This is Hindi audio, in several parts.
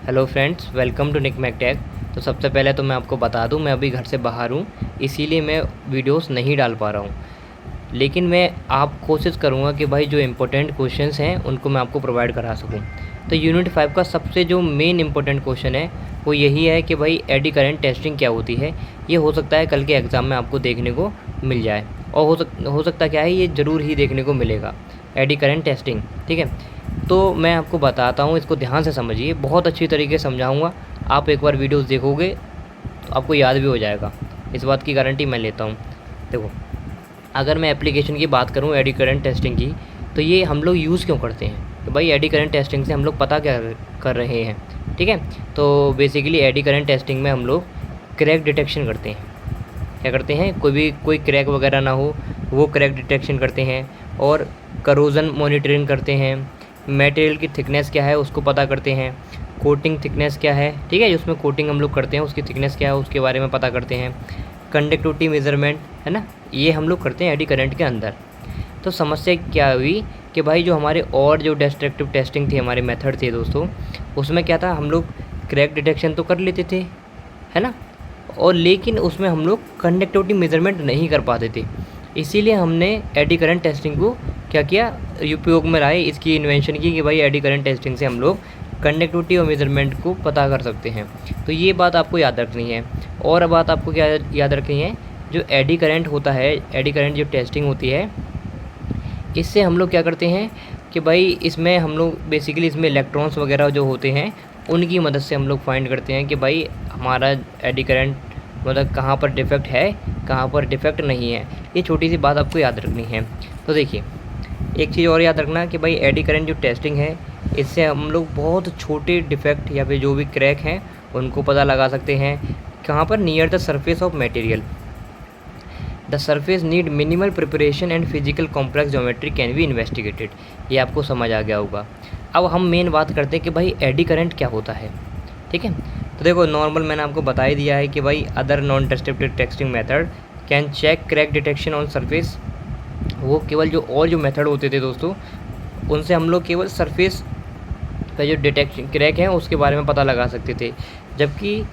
Hello friends, welcome to Nick McTech. तो सबसे पहले तो मैं आपको बता दूं, मैं अभी घर से बाहर हूं, इसीलिए मैं वीडियोस नहीं डाल पा रहा हूं। लेकिन मैं आप कोशिश करूंगा कि भाई जो इम्पोर्टेंट क्वेश्चंस हैं उनको मैं आपको प्रोवाइड करा सकूं। तो यूनिट 5 का सबसे जो मेन इंपॉर्टेंट क्वेश्चन है वो यही है कि भाई एडी करंट टेस्टिंग क्या होती है। ये हो सकता है कल के एग्ज़ाम में आपको देखने को मिल जाए, और हो सकता क्या है, ये ज़रूर ही देखने को मिलेगा, एडी करंट टेस्टिंग। ठीक है, तो मैं आपको बताता हूँ, इसको ध्यान से समझिए, बहुत अच्छी तरीके से समझाऊँगा। आप एक बार वीडियोस देखोगे तो आपको याद भी हो जाएगा, इस बात की गारंटी मैं लेता हूँ। देखो, अगर मैं एप्लीकेशन की बात करूँ एडी करंट टेस्टिंग की, तो ये हम लोग यूज़ क्यों करते हैं? तो भाई एडी करंट टेस्टिंग से हम लोग पता क्या कर रहे हैं, ठीक है। तो बेसिकली एडी करंट टेस्टिंग में हम लोग क्रैक डिटेक्शन करते हैं। क्या करते हैं? कोई क्रैक वगैरह ना हो, वो क्रैक डिटेक्शन करते हैं, और करोजन मॉनिटरिंग करते हैं। मटेरियल की थिकनेस क्या है उसको पता करते हैं। कोटिंग थिकनेस क्या है, ठीक है, जिसमें कोटिंग हम लोग करते हैं उसकी थिकनेस क्या है उसके बारे में पता करते हैं। कंडक्टिविटी मेजरमेंट है ना, ये हम लोग करते हैं एडी करंट के अंदर। तो समस्या क्या हुई कि भाई जो हमारे और जो डिस्ट्रक्टिव टेस्टिंग थी, हमारे मेथड थे दोस्तों, उसमें क्या था, हम लोग क्रैक डिटेक्शन तो कर लेते थे, है ना, और लेकिन उसमें हम लोग कंडक्टिविटी मेजरमेंट नहीं कर पाते थे। इसीलिए हमने एडी करंट टेस्टिंग को क्या किया, उपयोग में लाए, इसकी इन्वेंशन की कि भाई एडी करंट टेस्टिंग से हम लोग कंडक्टिविटी और मेजरमेंट को पता कर सकते हैं। तो ये बात आपको याद रखनी है। और बात आपको क्या याद रखनी है, जो एडी करंट होता है, एडी करंट जो टेस्टिंग होती है, इससे हम लोग क्या करते हैं कि भाई इसमें हम लोग बेसिकली इसमें इलेक्ट्रॉन्स वगैरह जो होते हैं उनकी मदद से हम लोग फाइंड करते हैं कि भाई हमारा एडी करंट मतलब कहाँ पर डिफेक्ट है, कहाँ पर डिफेक्ट नहीं है। ये छोटी सी बात आपको याद रखनी है। तो देखिए, एक चीज़ और याद रखना कि भाई एडी करंट जो टेस्टिंग है, इससे हम लोग बहुत छोटे डिफेक्ट या फिर जो भी क्रैक हैं उनको पता लगा सकते हैं। कहाँ पर? Near the surface of material. The surface need minimal preparation and physical complex geometry can be investigated. ये आपको समझ आ गया होगा। अब हम मेन बात करते हैं कि भाई एडी करंट क्या होता है, ठीक है। तो देखो, नॉर्मल मैंने आपको बता ही दिया है कि भाई other non destructive testing method can check crack detection on surface. वो केवल जो और जो मेथड होते थे दोस्तों, उनसे हम लोग केवल सरफेस का जो डिटेक्शन क्रैक है उसके बारे में पता लगा सकते थे, जबकि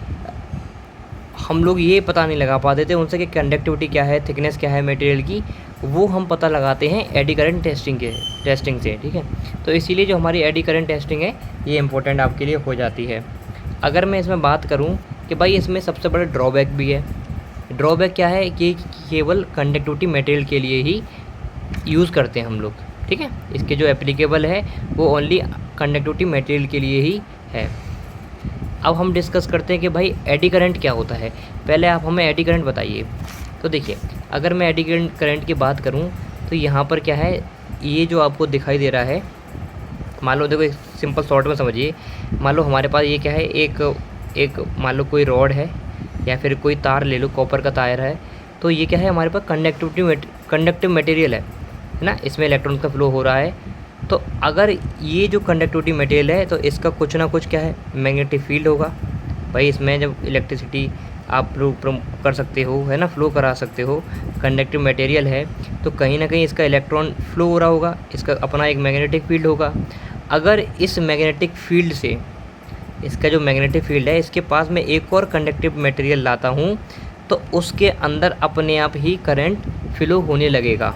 हम लोग ये पता नहीं लगा पाते थे उनसे कि कंडक्टिविटी क्या है, थिकनेस क्या है मटेरियल की, वो हम पता लगाते हैं एडी करंट टेस्टिंग से, ठीक है। तो इसीलिए जो हमारी एडी करंट टेस्टिंग है ये इंपॉर्टेंट आपके लिए हो जाती है। अगर मैं इसमें बात करूं कि भाई इसमें सबसे बड़ा ड्रॉबैक भी है। ड्रॉबैक क्या है कि केवल कंडक्टिविटी मटेरियल के लिए ही यूज़ करते हैं हम लोग, ठीक है। इसके जो एप्लीकेबल है वो ओनली कंडक्टिविटी मटेरियल के लिए ही है। अब हम डिस्कस करते हैं कि भाई एडी करंट क्या होता है। पहले आप हमें एडी करंट बताइए। तो देखिए, अगर मैं एडी करंट की बात करूं तो यहाँ पर क्या है, ये जो आपको दिखाई दे रहा है, मान लो, देखो एक सिंपल शॉर्ट में समझिए। मान लो हमारे पास ये क्या है, एक मान लो कोई रॉड है या फिर कोई तार ले लो, कॉपर का तार है। तो ये क्या है, हमारे पास कंडक्टिव मटेरियल है ना, इसमें इलेक्ट्रॉन का फ्लो हो रहा है। तो अगर ये जो कंडक्टिविटी मटेरियल है तो इसका कुछ ना कुछ क्या है, मैग्नेटिक फील्ड होगा। भाई इसमें जब इलेक्ट्रिसिटी आप कर सकते हो, है ना, फ्लो करा सकते हो, कंडक्टिव मटेरियल है, तो कहीं ना कहीं इसका इलेक्ट्रॉन फ्लो हो रहा होगा, इसका अपना एक मैग्नेटिक फील्ड होगा। अगर इस मैग्नेटिक फील्ड से, इसका जो मैग्नेटिक फील्ड है, इसके पास में एक और कंडक्टिव मटेरियल लाता हूँ तो उसके अंदर अपने आप ही करंट फ्लो होने लगेगा,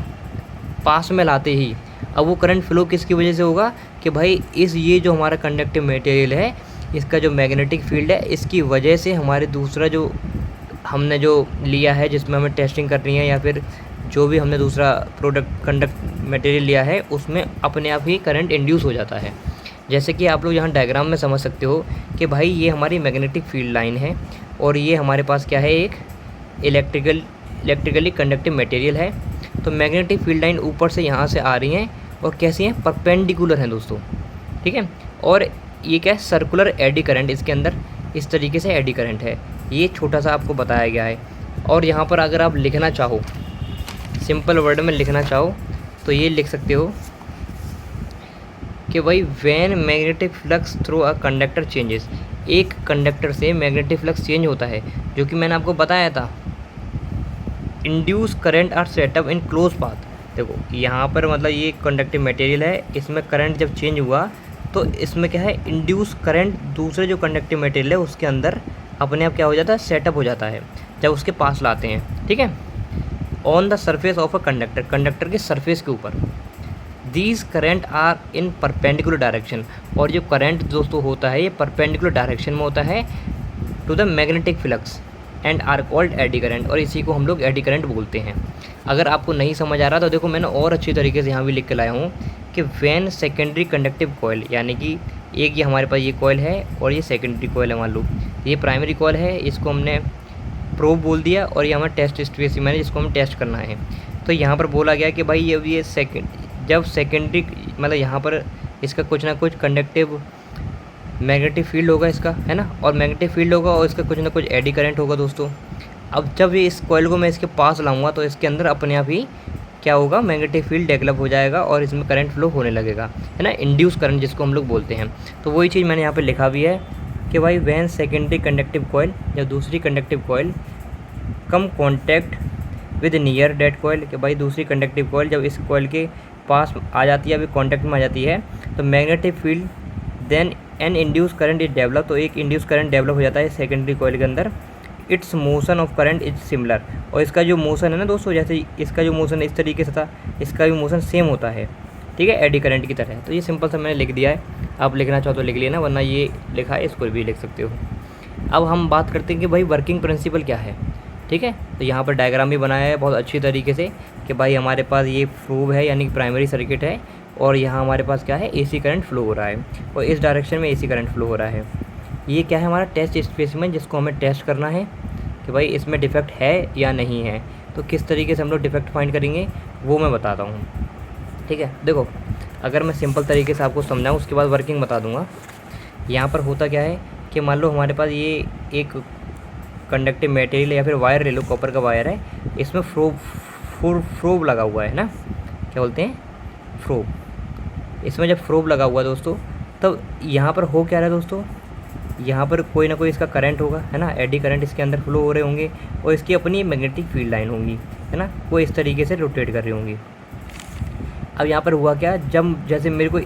पास में लाते ही। अब वो करंट फ्लो किसकी वजह से होगा कि भाई ये जो हमारा कंडक्टिव मटेरियल है, इसका जो मैग्नेटिक फील्ड है, इसकी वजह से हमारे दूसरा जो हमने जो लिया है, जिसमें हमें टेस्टिंग करनी है, या फिर जो भी हमने दूसरा कंडक्ट मटेरियल लिया है, उसमें अपने आप ही करंट इंड्यूस हो जाता है। जैसे कि आप लोग यहाँ डायग्राम में समझ सकते हो कि भाई ये हमारी मैग्नेटिक फील्ड लाइन है, और ये हमारे पास क्या है, एक इलेक्ट्रिकली कंडक्टिव मटेरियल है। तो मैग्नेटिक फील्ड लाइन ऊपर से यहाँ से आ रही हैं, और कैसी हैं, परपेंडिकुलर हैं दोस्तों, ठीक है। और ये क्या है, सर्कुलर एडी करंट, इसके अंदर इस तरीके से एडी करंट है। ये छोटा सा आपको बताया गया है। और यहाँ पर अगर आप लिखना चाहो, सिंपल वर्ड में लिखना चाहो, तो ये लिख सकते हो कि भाई when magnetic flux through a conductor changes, एक कंडक्टर से मैग्नेटिक फ्लक्स चेंज होता है, जो कि मैंने आपको बताया था, induce current are set up in close path. देखो यहाँ पर मतलब ये कंडक्टिव मटेरियल है, इसमें करंट जब चेंज हुआ तो इसमें क्या है, इंड्यूस करंट दूसरे जो कंडक्टिव मटेरियल है उसके अंदर अपने आप क्या हो जाता है, सेटअप हो जाता है जब उसके पास लाते हैं, ठीक है। On the surface of a conductor, conductor के सरफेस के ऊपर। These current are in perpendicular direction, और जो करंट दोस्तों होता है ये परपेंडिकुलर डायरेक्शन में होता है to the magnetic flux and are called eddy current, और इसी को हम लोग एडी करंट बोलते हैं। अगर आपको नहीं समझ आ रहा तो देखो मैंने और अच्छी तरीके से यहाँ भी लिख के लाया हूँ कि वैन सेकेंडरी कंडक्टिव कॉयल, यानी कि एक ये हमारे पास ये कॉयल है और ये सेकेंडरी कॉयल है, मान लो ये प्राइमरी कॉयल है, इसको हमने प्रोब बोल दिया, और ये हमारा टेस्ट स्पेसिमेन है जिसको हम टेस्ट करना है। तो यहाँ पर बोला गया कि भाई ये जब सेकेंडरी मतलब यहाँ पर इसका कुछ ना कुछ कंडक्टिव मैग्नेटिक फील्ड होगा इसका, है ना, और मैग्नेटिक फील्ड होगा और इसका कुछ ना कुछ एडी करंट होगा दोस्तों। अब जब ये इस कॉइल को मैं इसके पास लाऊंगा तो इसके अंदर अपने आप ही क्या होगा, मैग्नेटिक फील्ड डेवलप हो जाएगा और इसमें करंट फ्लो होने लगेगा, है ना, इंड्यूस करंट जिसको हम लोग बोलते हैं। तो वही चीज़ मैंने यहाँ पे लिखा भी है कि भाई वैन सेकेंडरी कंडक्टिव कॉइल, जब दूसरी conductive coil come contact with near that coil, कि भाई दूसरी कंडक्टिव कॉइल जब इस कॉइल के पास आ जाती है, अभी कॉन्टैक्ट में आ जाती है, तो magnetic field then an induce current is develop, तो एक इंड्यूस करंट डेवलप हो जाता है सेकेंडरी कॉइल के अंदर। It's motion of current is similar, और इसका जो मोशन है ना दोस्तों, जैसे इसका जो मोशन इस तरीके से था, इसका भी मोशन सेम होता है, ठीक है, एडी करंट की तरह। तो ये सिंपल सा मैंने लिख दिया है, आप लिखना चाहो तो लिख लेना, वरना ये लिखा है इसको भी लिख सकते हो। अब हम बात करते हैं कि भाई वर्किंग प्रिंसिपल क्या है, ठीक है। तो यहाँ पर डायग्राम भी बनाया है बहुत अच्छी तरीके से कि भाई हमारे पास ये प्रूव है यानी कि प्राइमरी सर्किट है, और यहाँ हमारे पास क्या है, एसी करंट फ्लो हो रहा है, और इस डायरेक्शन में एसी करंट फ्लो हो रहा है। ये क्या है, हमारा टेस्ट स्पेसिमेन जिसको हमें टेस्ट करना है कि भाई इसमें डिफेक्ट है या नहीं है। तो किस तरीके से हम लोग डिफेक्ट फाइंड करेंगे वो मैं बताता हूँ, ठीक है। देखो अगर मैं सिंपल तरीके से आपको समझाऊँ उसके बाद वर्किंग बता दूँगा। यहाँ पर होता क्या है कि मान लो हमारे पास ये एक कंडक्टिव मटेरियल या फिर वायर ले लो, कॉपर का वायर है, इसमें फ्रोब लगा हुआ है ना, क्या बोलते हैं, फ्रोब। इसमें जब फ्रोब लगा हुआ है दोस्तों, तब यहाँ पर हो क्या रहा है दोस्तों, यहाँ पर कोई ना कोई इसका करंट होगा, है ना, एडी करंट इसके अंदर फ्लो हो रहे होंगे, और इसकी अपनी मैग्नेटिक फील्ड लाइन होंगी, है ना, वो इस तरीके से रोटेट कर रही होंगी। अब यहाँ पर हुआ क्या, जब जैसे मेरे को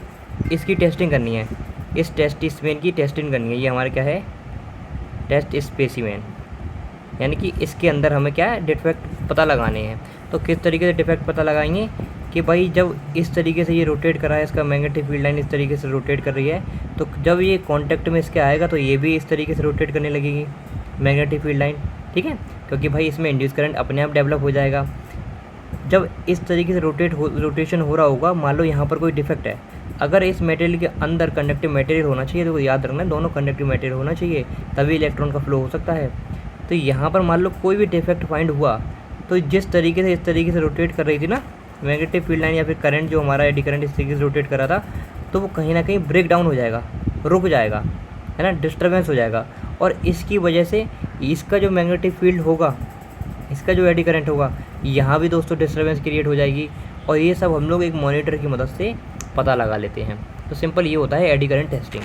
इसकी टेस्टिंग करनी है, इस टेस्ट स्पेसिमेन की टेस्टिंग करनी है, ये हमारा क्या है, टेस्ट स्पेसिमेन, यानी कि इसके अंदर हमें क्या है, डिफेक्ट पता लगाने हैं। तो किस तरीके से डिफेक्ट पता लगाएंगे कि भाई जब इस तरीके से ये रोटेट कर रहा है, इसका मैग्नेटिक फील्ड लाइन इस तरीके से रोटेट कर रही है, तो जब ये कांटेक्ट में इसके आएगा तो ये भी इस तरीके से रोटेट करने लगेगी मैग्नेटिक फील्ड लाइन, ठीक है, क्योंकि भाई इसमें इंड्यूस करंट अपने आप डेवलप हो जाएगा। जब इस तरीके से रोटेशन हो रहा होगा, मान लो यहाँ पर कोई डिफेक्ट है, अगर इस मटेरियल के अंदर कंडक्टिव मटेरियल होना चाहिए, तो याद रखना दोनों कंडक्टिव मटेरियल होना चाहिए, तभी इलेक्ट्रॉन का फ्लो हो सकता है। तो यहाँ पर मान लो कोई भी डिफेक्ट फाइंड हुआ, तो जिस तरीके से इस तरीके से रोटेट कर रही थी ना मैग्नेटिक फील्ड लाइन या फिर करंट, जो हमारा एडी करंट इस तरीके से रोटेट कर रहा था, तो वो कहीं ना कहीं ब्रेक डाउन हो जाएगा, रुक जाएगा, है ना, डिस्टर्बेंस हो जाएगा, और इसकी वजह से इसका जो मैग्नेटिक फील्ड होगा, इसका जो एडी करंट होगा, यहाँ भी दोस्तों डिस्टर्बेंस क्रिएट हो जाएगी, और ये सब हम लोग एक मॉनिटर की मदद से पता लगा लेते हैं। तो सिंपल ये होता है एडी करंट टेस्टिंग।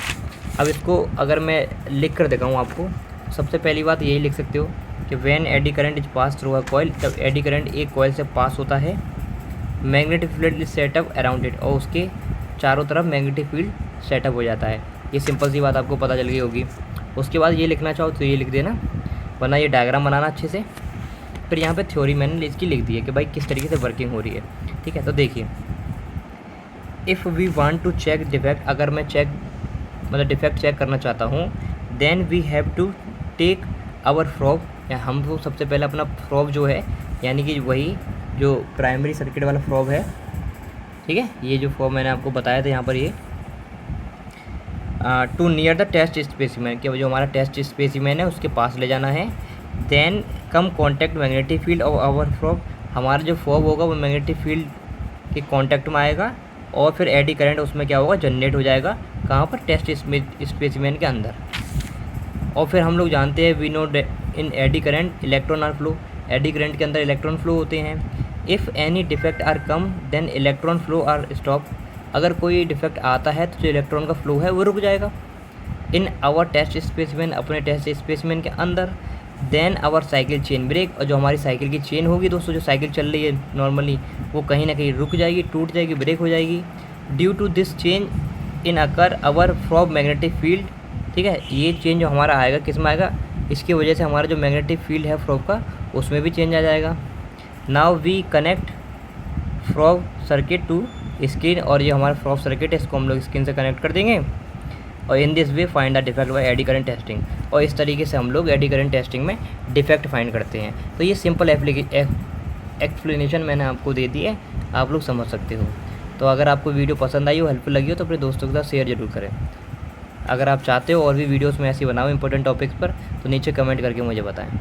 अब इसको अगर मैं लिख कर दिखाऊँ आपको, सबसे पहली बात यही लिख सकते हो कि when eddy current is pass through a coil, जब एडी करंट एक कॉइल से पास होता है, magnetic field is setup around it, और उसके चारों तरफ मैग्नेटिक फील्ड सेटअप हो जाता है। ये सिंपल सी बात आपको पता चल गई होगी। उसके बाद ये लिखना चाहो तो ये लिख देना, वरना ये डायग्राम बनाना अच्छे से। फिर यहाँ पे थ्योरी मैंने इसकी लिख दी है कि भाई किस तरीके से वर्किंग हो रही है, ठीक है। तो देखिए, if we want to check defect, अगर मैं डिफेक्ट चेक करना चाहता हूँ, then we have to take our probe, या हमको सबसे पहले अपना फ्रॉब जो है, यानी कि वही जो प्राइमरी सर्किट वाला फ्रॉब है, ठीक है, ये जो फ्रॉब मैंने आपको बताया था यहाँ पर, ये to near the test specimen, कि जो हमारा टेस्ट स्पेसिमेन है उसके पास ले जाना है। Then come contact magnetic field of our probe, हमारा जो फ्रॉब होगा वो मैग्नेटिक फील्ड के कॉन्टैक्ट में आएगा, और फिर एडी करंट उसमें क्या होगा, जनरेट हो जाएगा, कहाँ पर, टेस्ट स्पेसिमेन के अंदर। और फिर हम लोग जानते हैं, we know in eddy current electron are flow, eddy current के अंदर इलेक्ट्रॉन फ्लो होते हैं। If any defect are come then electron flow are stop, अगर कोई डिफेक्ट आता है तो जो इलेक्ट्रॉन का फ्लो है वो रुक जाएगा। इन आवर टेस्ट स्पेसिमेन, अपने टेस्ट स्पेसिमेन के अंदर। Then our cycle chain break, और जो हमारी साइकिल की चेन होगी दोस्तों, जो साइकिल चल रही है नॉर्मली, वो कहीं ना कहीं रुक जाएगी, टूट जाएगी, ब्रेक हो जाएगी। Due to this change in occur our from magnetic field, ठीक है, ये चेंज जो हमारा आएगा किस में आएगा, इसकी वजह से हमारा जो मैग्नेटिक फील्ड है फ्रॉम का उसमें भी चेंज आ जाएगा। Now we connect from circuit to screen, और ये हमारा फ्रॉम सर्किट है इसको हम लोग स्क्रीन से कनेक्ट कर देंगे। और in this way find the defect by eddy current testing, और इस तरीके से हम लोग एडी करंट टेस्टिंग में डिफेक्ट फाइंड करते हैं। तो ये सिंपल एक्सप्लेनेशन मैंने आपको दे दी है, आप लोग समझ सकते हो। तो अगर आपको वीडियो पसंद आई हो, हेल्पफुल लगी हो, तो अपने दोस्तों के साथ शेयर जरूर करें। अगर आप चाहते हो और भी वीडियोस में ऐसी बनाओ इंपॉर्टेंट टॉपिक्स पर, तो नीचे कमेंट करके मुझे बताएं।